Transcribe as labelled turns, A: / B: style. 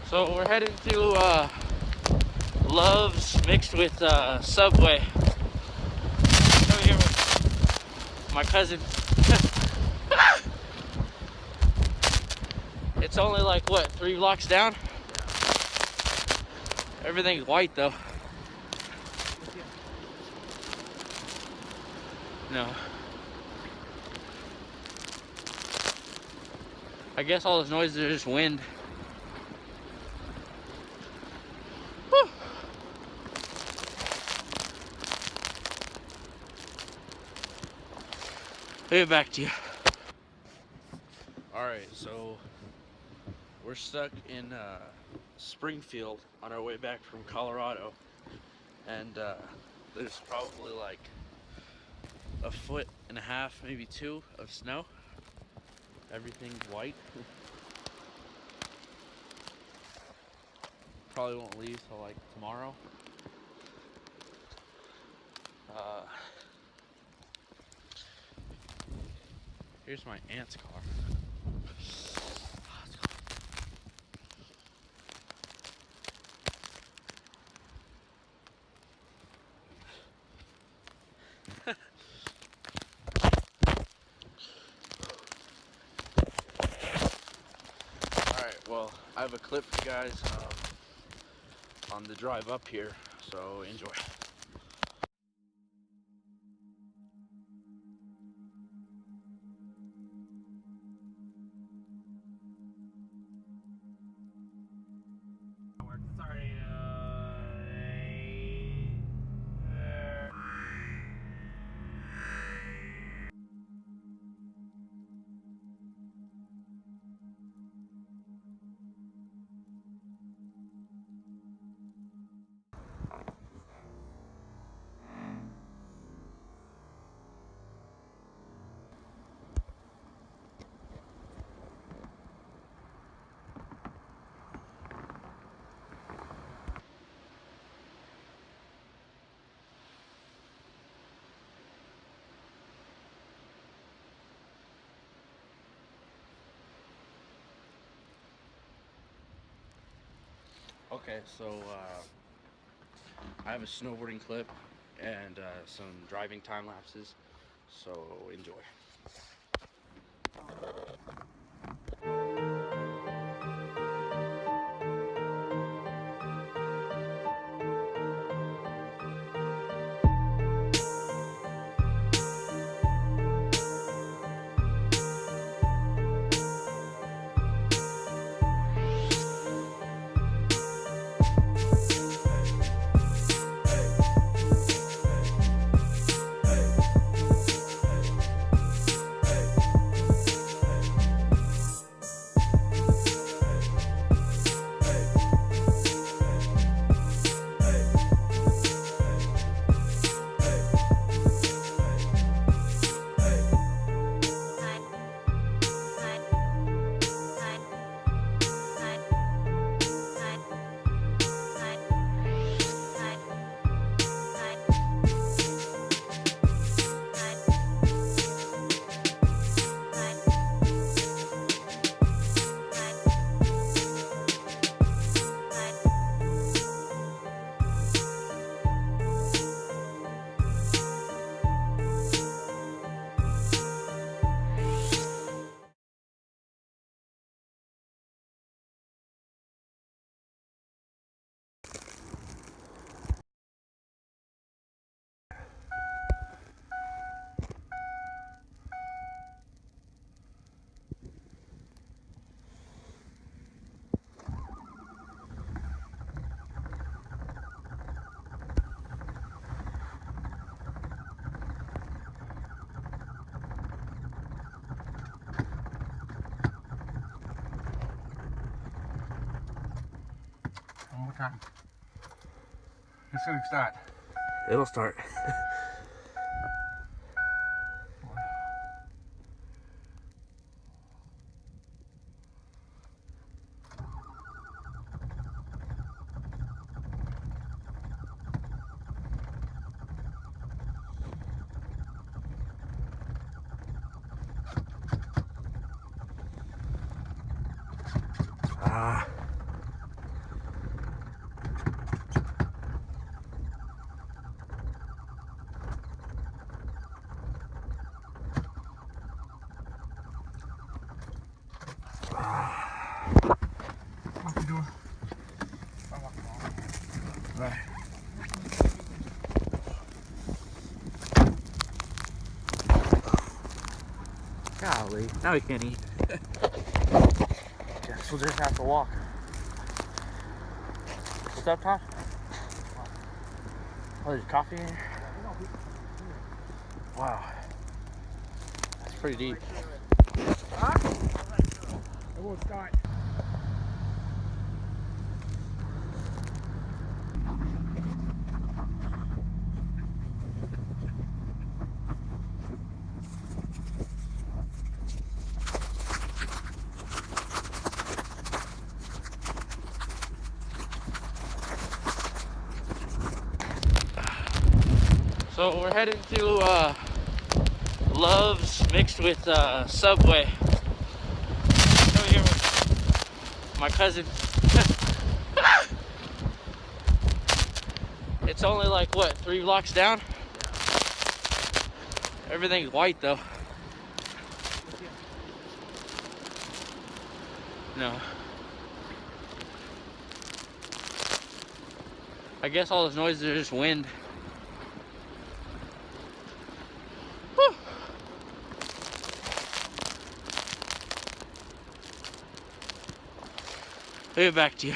A: So we're heading to Love's mixed with Subway. Over here with my cousin. It's only like what, 3 blocks down? Everything's white though. No. I guess all those noises are just wind. Whew. I'll get back to you. Alright, so we're stuck in Springfield on our way back from Colorado. And there's probably like 1.5 feet, maybe 2 of snow. Everything's white. Probably won't leave till like tomorrow. Here's my aunt's car. Alright, well, I have a clip for you guys on the drive up here, so enjoy.
B: Sorry,
A: Okay, so I have a snowboarding clip and some driving time lapses, so enjoy.
B: one more time. It's gonna start.
A: It'll start.
B: door.
C: Right. Golly, now we can't eat. Guess we'll just have to walk. What's up, Todd? Oh, there's coffee in here? Wow. That's pretty deep.
B: Huh? It won't start.
A: So we're heading to Love's mixed with Subway. Over here with my cousin. It's only like what, 3 blocks down? Everything's white though. No. I guess all this noise is just wind. Whew. I'll get back to you.